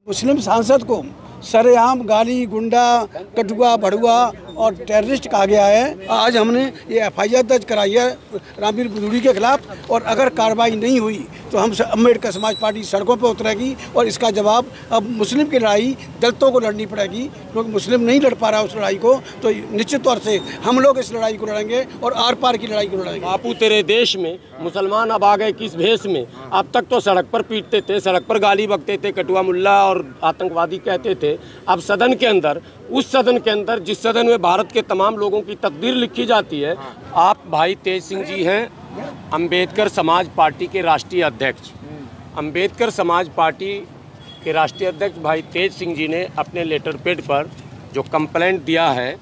मुस्लिम सांसद को सरेआम गाली, गुंडा, कठुआ, भड़ुआ और टेररिस्ट कहा गया है। आज हमने ये एफआईआर दर्ज कराई है रामवीर बुदूड़ी के खिलाफ, और अगर कार्रवाई नहीं हुई तो हम अम्बेडकर समाज पार्टी सड़कों पर उतरेगी और इसका जवाब अब मुस्लिम की लड़ाई दलितों को लड़नी पड़ेगी, क्योंकि मुस्लिम नहीं लड़ पा रहा उस लड़ाई को। तो निश्चित तौर से हम लोग इस लड़ाई को लड़ेंगे और आर पार की लड़ाई को लड़ेंगे। बापू तेरे देश में मुसलमान अब आ गए किस भेष में। अब तक तो सड़क पर पीटते थे, सड़क पर गाली बकते थे, कटुआ मुल्ला और आतंकवादी कहते थे। अब सदन के अंदर, उस सदन के अंदर जिस सदन में भारत के तमाम लोगों की तकदीर लिखी जाती है, आप भाई तेज सिंह जी हैं अम्बेडकर समाज पार्टी के राष्ट्रीय अध्यक्ष। अम्बेडकर समाज पार्टी के राष्ट्रीय अध्यक्ष भाई तेज सिंह जी ने अपने लेटर पैड पर जो कंप्लेंट दिया है,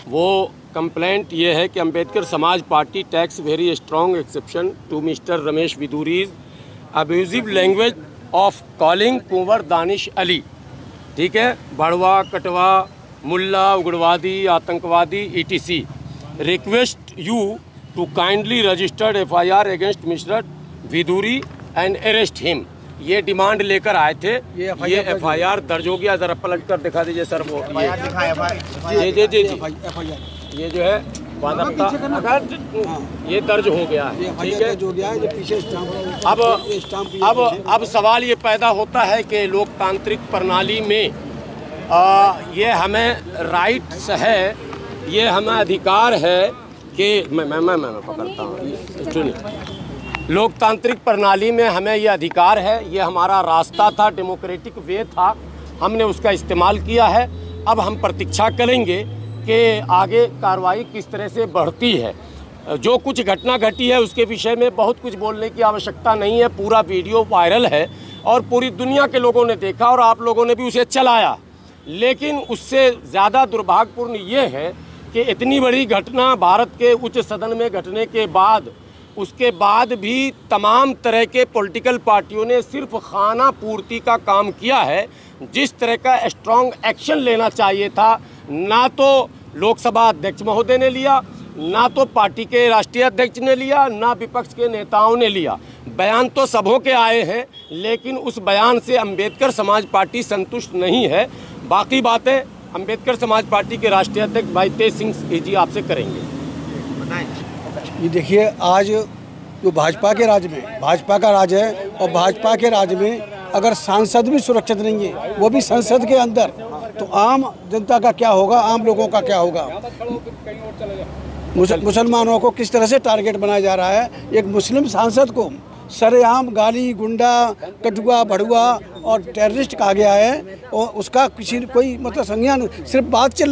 वो कंप्लेंट ये है कि Ambedkar Samaj Party takes very strong exception to mister Ramesh Bidhuri's abusive language of calling Kunwar Danish Ali, ठीक है, भड़वा, कटवा, मुल्ला, उग्रवादी, आतंकवादी ETC। Request you to kindly registered FIR against mister Bidhuri and arrest him. ये डिमांड लेकर आए थे। ये FIR दर्ज हो गया। ज़रा पलट कर दिखा दीजिए सर वो ये जो है ये दर्ज हो गया है, ठीक है। अब सवाल ये पैदा होता है कि लोकतांत्रिक प्रणाली में ये हमें राइट्स है, ये हमें अधिकार है कि मैं पकड़ता हूँ। सुनिए, लोकतांत्रिक प्रणाली में हमें ये अधिकार है, ये हमारा रास्ता था, डेमोक्रेटिक वे था, हमने उसका इस्तेमाल किया है। अब हम प्रतीक्षा करेंगे कि आगे कार्रवाई किस तरह से बढ़ती है। जो कुछ घटना घटी है उसके विषय में बहुत कुछ बोलने की आवश्यकता नहीं है। पूरा वीडियो वायरल है और पूरी दुनिया के लोगों ने देखा और आप लोगों ने भी उसे चलाया। लेकिन उससे ज़्यादा दुर्भाग्यपूर्ण ये है कि इतनी बड़ी घटना भारत के उच्च सदन में घटने के बाद, उसके बाद भी तमाम तरह के पॉलिटिकल पार्टियों ने सिर्फ खाना पूर्ति का काम किया है। जिस तरह का स्ट्रॉन्ग एक्शन लेना चाहिए था, ना तो लोकसभा अध्यक्ष महोदय ने लिया, ना तो पार्टी के राष्ट्रीय अध्यक्ष ने लिया, ना विपक्ष के नेताओं ने लिया। बयान तो सबों के आए हैं, लेकिन उस बयान से अम्बेडकर समाज पार्टी संतुष्ट नहीं है। बाकी बातें अम्बेडकर समाज पार्टी के राष्ट्रीय अध्यक्ष भाई तेज सिंह जी आपसे करेंगे। ये देखिए, आज जो भाजपा के राज में, भाजपा का राज है, और भाजपा के राज में अगर सांसद भी सुरक्षित नहीं है, वो भी संसद के अंदर, तो आम जनता का क्या होगा, आम लोगों का क्या होगा। मुसलमानों को किस तरह से टारगेट बनाया जा रहा है। एक मुस्लिम सांसद को सरेआम गाली, गुंडा, कठुआ, भड़ुआ और टेररिस्ट कहा गया है, और उसका किसी कोई मतलब संज्ञान, सिर्फ बात चल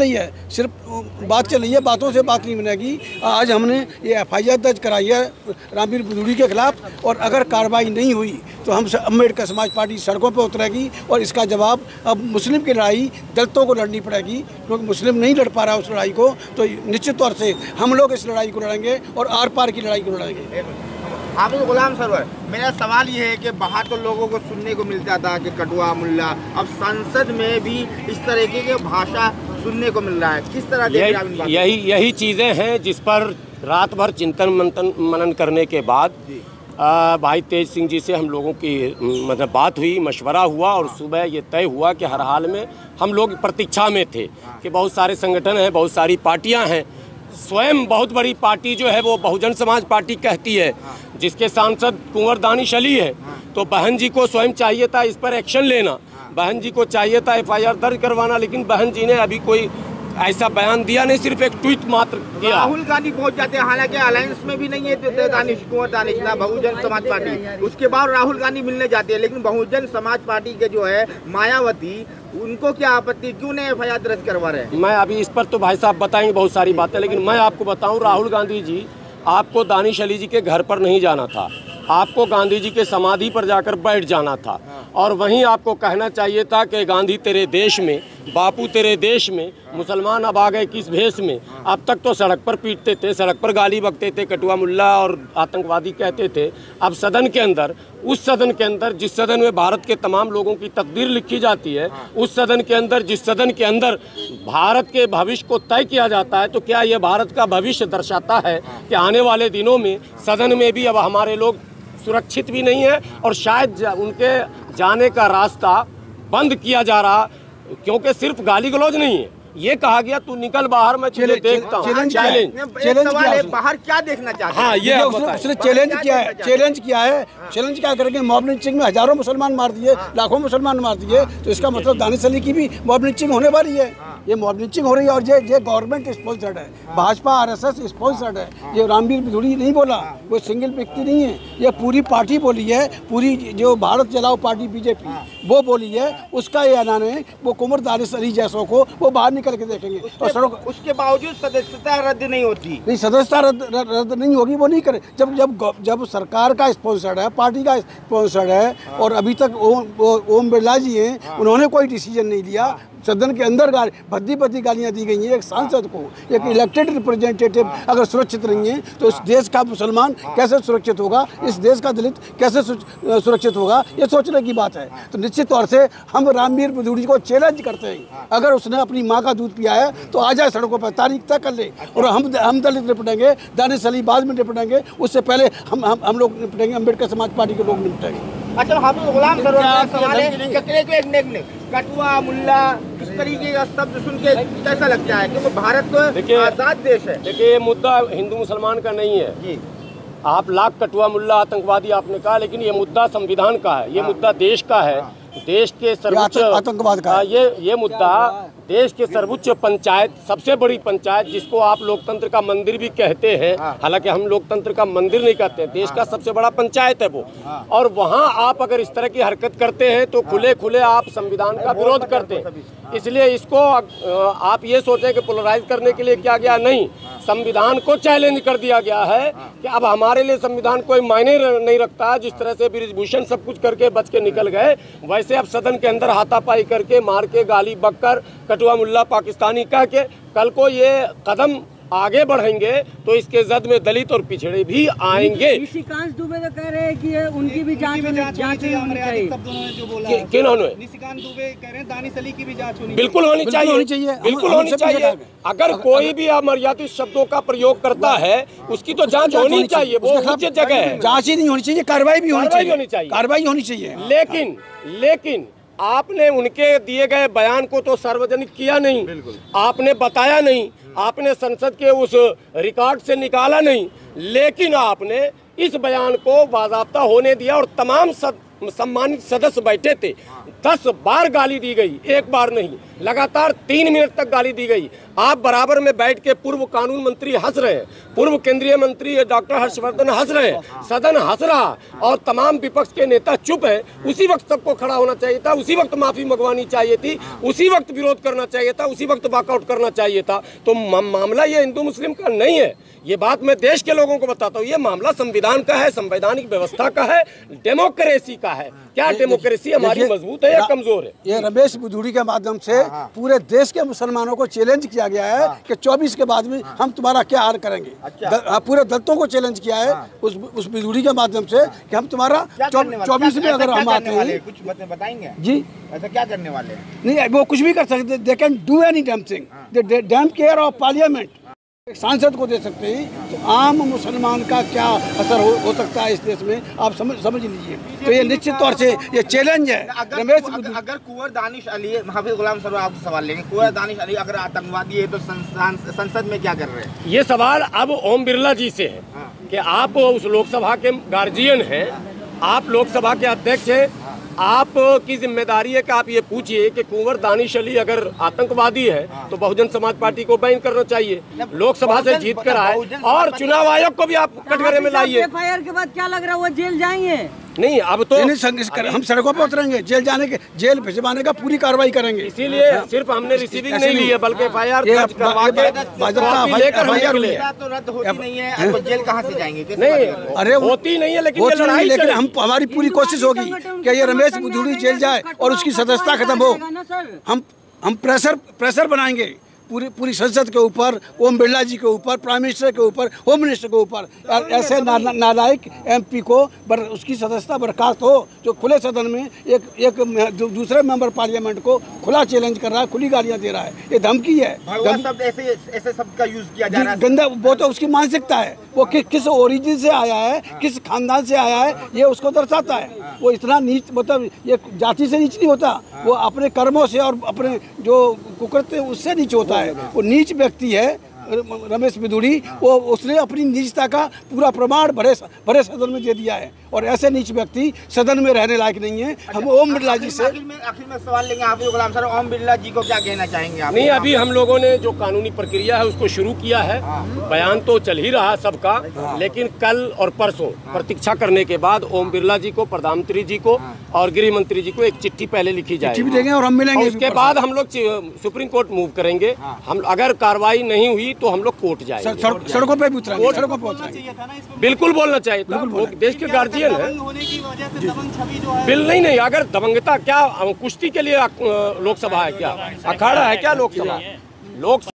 रही है, बातों से बात नहीं बनेगी। आज हमने ये FIR दर्ज कराई है रामवीर बुदूड़ी के खिलाफ, और अगर कार्रवाई नहीं हुई तो हम अम्बेडकर समाज पार्टी सड़कों पर उतरेगी और इसका जवाब अब मुस्लिम की लड़ाई दलितों को लड़नी पड़ेगी, क्योंकि मुस्लिम नहीं लड़ पा रहा उस लड़ाई को। तो निश्चित तौर से हम लोग इस लड़ाई को लड़ेंगे और आर पार की लड़ाई को लड़ेंगे। आप गुलाम सरवर, मेरा सवाल ये है कि बाहर तो लोगों को सुनने को मिलता था कि कटुआ, मुल्ला, अब संसद में भी इस तरीके की भाषा सुनने को मिल रहा है। किस तरह देख रहे हैं? यही चीज़ें हैं जिस पर रात भर चिंतन मनन करने के बाद भाई तेज सिंह जी से हम लोगों की मतलब बात हुई, मशवरा हुआ, और सुबह ये तय हुआ कि हर हाल में हम लोग प्रतीक्षा में थे कि बहुत सारे संगठन हैं, बहुत सारी पार्टियां हैं। स्वयं बहुत बड़ी पार्टी जो है वो बहुजन समाज पार्टी कहती है, जिसके सांसद कुंवर दानिश अली है। तो बहन जी को स्वयं चाहिए था इस पर एक्शन लेना, बहन जी को चाहिए था FIR दर्ज करवाना, लेकिन बहन जी ने अभी कोई ऐसा बयान दिया नहीं, सिर्फ एक ट्वीट मात्र किया। राहुल गांधी पहुंच जाते हैं, हालांकि अलायंस में भी नहीं है कुंवर दानिश ना बहुजन समाज पार्टी, उसके बाद राहुल गांधी मिलने जाते हैं, लेकिन बहुजन समाज पार्टी के जो है मायावती, उनको क्या आपत्ति, क्यों नहीं FIR दर्ज करवा रहे हैं? मैं अभी इस पर तो भाई साहब बताएंगे बहुत सारी बातें, लेकिन मैं आपको बताऊं, राहुल गांधी जी, आपको दानिश अली जी के घर पर नहीं जाना था, आपको गांधी जी के समाधि पर जाकर बैठ जाना था, और वहीं आपको कहना चाहिए था कि गांधी तेरे देश में, बापू तेरे देश में मुसलमान अब आ गए किस भेष में। अब तक तो सड़क पर पीटते थे, सड़क पर गाली बकते थे, कटुआ मुल्ला और आतंकवादी कहते थे। अब सदन के अंदर, उस सदन के अंदर जिस सदन में भारत के तमाम लोगों की तकदीर लिखी जाती है, उस सदन के अंदर, जिस सदन के अंदर भारत के भविष्य को तय किया जाता है, तो क्या ये भारत का भविष्य दर्शाता है कि आने वाले दिनों में सदन में भी अब हमारे लोग सुरक्षित भी नहीं है, और शायद उनके जाने का रास्ता बंद किया जा रहा, क्योंकि सिर्फ गाली गलौज नहीं है, ये कहा गया तू निकल बाहर, मैं तुझे देखता हूँ। चैलेंज सवाल है, बाहर क्या देखना चाहते हैं? हाँ, ये उसने चैलेंज किया है, चैलेंज क्या करेंगे? मॉब लिंचिंग में हजारों मुसलमान मार दिए, लाखों मुसलमान मार दिए, तो इसका मतलब दानिश अली की भी मॉब लिंचिंग होने वाली है। ये मॉब लिंचिंग हो रही है और ये गवर्नमेंट स्पॉन्सर्ड है, भाजपा आरएसएस स्पॉन्सर्ड है। ये रामवीर बिधूड़ी नहीं बोला, वो सिंगल व्यक्ति नहीं है, ये पूरी पार्टी बोली है, पूरी जो भारत चलाओ पार्टी बीजेपी वो बोली है, उसका ये ऐलान है। वो कुंवर दानिश अली जैसों को वो बाहर निकल के देखेंगे। और सड़क उसके बावजूद सदस्यता रद्द नहीं होती, नहीं, सदस्यता रद्द नहीं होगी, वो नहीं करे। जब सरकार का स्पॉन्सर्ड है, पार्टी का स्पॉन्सर्ड है, और अभी तक ओम बिरला जी हैं, उन्होंने कोई डिसीजन नहीं लिया। सदन के अंदर भद्दी गालियां दी गई हैं एक सांसद को। एक इलेक्टेड रिप्रेजेंटेटिव अगर सुरक्षित नहीं है तो इस देश का मुसलमान कैसे सुरक्षित होगा, इस देश का दलित कैसे सुरक्षित होगा, ये सोचने की बात है। तो निश्चित तौर से हम रामवीर बिधूड़ी को चैलेंज करते हैं, अगर उसने अपनी माँ का दूध पिया है तो आ जाए सड़कों पर, तारीख तय कर ले, और हम दलित निपटेंगे, दानिश अली बाद में निपटेंगे, उससे पहले हम लोग निपटेंगे, अम्बेडकर समाज पार्टी के लोग निपटेंगे। अच्छा, हाफिज गुलाम सरोवर सवाल है, कटुआ मुल्ला इस तरीके का शब्द सुन के कैसा लगता है? क्योंकि भारत तो आजाद देश है। देखिए, ये मुद्दा हिंदू मुसलमान का नहीं है जी। आप लाख कटुआ मुल्ला आतंकवादी आपने कहा, लेकिन ये मुद्दा संविधान का है, ये मुद्दा देश का है, देश के सर्वोच्च आतंकवाद का। ये मुद्दा देश के सर्वोच्च पंचायत, सबसे बड़ी पंचायत, जिसको आप लोकतंत्र का मंदिर भी कहते हैं, हालांकि हम लोकतंत्र का मंदिर नहीं कहते, देश का सबसे बड़ा पंचायत है वो, और वहां आप अगर इस तरह की हरकत करते हैं तो खुले खुले आप संविधान का विरोध करते हैं। इसलिए इसको आप ये सोचें कि पोलराइज करने के लिए क्या गया, नहीं, संविधान को चैलेंज कर दिया गया है कि अब हमारे लिए संविधान कोई मायने नहीं रखता। जिस तरह से बृजभूषण सब कुछ करके बच के निकल गए, वैसे अब सदन के अंदर हाथापाई करके, मार के, गाली बककर, कटुआ मुल्ला पाकिस्तानी कह के कल को ये कदम आगे बढ़ेंगे तो इसके जद में दलित और पिछड़े भी आएंगे। निशिकांत दुबे तो कह रहे हैं कि उनकी भी जांच होनी चाहिए। किन्होंने? निशिकांत दुबे कह रहे हैं दानिश अली की भी जांच होनी बिल्कुल होनी चाहिए, बिल्कुल होनी चाहिए। अगर कोई भी अमर्यादित शब्दों का प्रयोग करता है उसकी तो जांच होनी चाहिए, वो उच्च जगह है। जांच ही नहीं होनी चाहिए, कार्रवाई भी होनी चाहिए, कार्रवाई होनी चाहिए। लेकिन आपने उनके दिए गए बयान को तो सार्वजनिक किया नहीं, आपने बताया नहीं, आपने संसद के उस रिकॉर्ड से निकाला नहीं, लेकिन आपने इस बयान को बाज़ाब्ता होने दिया और तमाम सम्मानित सदस्य बैठे थे। 10 बार गाली दी गई, एक बार नहीं, लगातार 3 मिनट तक गाली दी गई। आप बराबर में बैठ के पूर्व कानून मंत्री हंस रहे हैं, पूर्व केंद्रीय मंत्री डॉक्टर हर्षवर्धन हंस रहे हैं, सदन हंस रहा और तमाम विपक्ष के नेता चुप हैं। उसी वक्त सबको खड़ा होना चाहिए था, उसी वक्त माफी मंगवानी चाहिए थी, उसी वक्त विरोध करना चाहिए था, उसी वक्त वॉकआउट करना चाहिए था। तो मामला ये हिंदू मुस्लिम का नहीं है, ये बात मैं देश के लोगों को बताता हूँ। ये मामला संविधान का है, संवैधानिक व्यवस्था का है, डेमोक्रेसी का है। क्या डेमोक्रेसी हमारी मजबूत है या कमजोर है? ये रमेश बिधूड़ी के माध्यम से पूरे देश के मुसलमानों को चैलेंज किया गया है कि 24 के बाद में हम तुम्हारा क्या हाल करेंगे। पूरे दलितों को चैलेंज किया है उस बिधूड़ी के माध्यम से कि हम तुम्हारा 24 में अगर हम आते हैं, कुछ बताएंगे जी, ऐसा क्या करने वाले हैं? नहीं, वो कुछ भी कर सकते, they can do any damn thing, they dam care of parliament. एक सांसद को दे सकते हैं तो आम मुसलमान का क्या असर हो सकता है इस देश में, आप समझ लीजिए। तो ये निश्चित तौर से ये चैलेंज है। अगर कुंवर दानिश अली, हाफिज गुलाम सर आपसे सवाल लेंगे, कुंवर दानिश अली अगर आतंकवादी है तो संसद में क्या कर रहे हैं? ये सवाल अब ओम बिरला जी से है कि आप उस लोकसभा के गार्जियन हैं, आप लोकसभा के अध्यक्ष हैं, आपकी जिम्मेदारी है कि आप ये पूछिए कि कुंवर दानिश अली अगर आतंकवादी है तो बहुजन समाज पार्टी को बैन करना चाहिए, लोकसभा से जीत कर आए, और चुनाव आयोग को भी आप कटघरे में लाइए। एफआईआर के बाद क्या लग रहा है, वो जेल जाएंगे? नहीं, अब तो हम सड़कों पर उतरेंगे, जेल भिजवाने का पूरी कार्रवाई करेंगे। इसीलिए सिर्फ हमने रिसीविंग नहीं ली है, बल्कि एफआईआर दर्ज करवा के तो रद्द होती नहीं है, तो जेल कहाँ से जाएंगे? नहीं, अरे होती नहीं है, लेकिन हम हमारी पूरी कोशिश होगी कि ये रमेश बिधूड़ी जेल जाए और उसकी सदस्यता खत्म हो। हम प्रेशर बनाएंगे, पूरी संसद के ऊपर, ओम बिरला जी के ऊपर, प्राइम मिनिस्टर के ऊपर, होम मिनिस्टर के ऊपर ऐसे नालायक MP को उसकी सदस्यता बर्खास्त हो, जो खुले सदन में एक दूसरे मेंबर पार्लियामेंट को खुला चैलेंज कर रहा है, खुली गालियां दे रहा है। ये धमकी है। शब्द ऐसे शब्द का यूज किया जा रहा है। गंदा, वो तो उसकी मानसिकता है, वो किस ओरिजिन से आया है, किस खानदान से आया है, ये उसको दर्शाता है। वो इतना नीच, मतलब ये जाति से नीच नहीं होता, वो अपने कर्मों से और अपने जो कुकृत्य उससे नीच होता है। वो नीच व्यक्ति है रमेश बिधूड़ी। वो उसने अपनी नीचता का पूरा प्रमाण भरे सदन में दे दिया है, और ऐसे नीच व्यक्ति सदन में रहने लायक नहीं है। हम ओम बिरला जी से आखिर में सवाल लेंगे आप गुलाम सर, ओम बिरला जी को क्या कहना चाहेंगे आप? नहीं, अभी हम लोगों ने जो कानूनी प्रक्रिया है उसको शुरू किया है। बयान तो चल ही रहा सबका, लेकिन कल और परसों प्रतीक्षा करने के बाद ओम बिरला जी को, प्रधानमंत्री जी को और गृह मंत्री जी को एक चिट्ठी पहले लिखी जाएगी, भी देंगे और हम मिलेंगे। उसके बाद हम लोग सुप्रीम कोर्ट मूव करेंगे। हम अगर कार्रवाई नहीं हुई तो हम लोग कोर्ट जाएंगे, सड़कों पे भी उतरेंगे, सड़कों पे उतरेंगे। बिल्कुल बोलना चाहिए था, वो देश के गार्जियन है। होने की वजह से दबंग छवि जो है, बिल नहीं, अगर दबंगता क्या कुश्ती के लिए लोकसभा है क्या, अखाड़ा है क्या लोकसभा?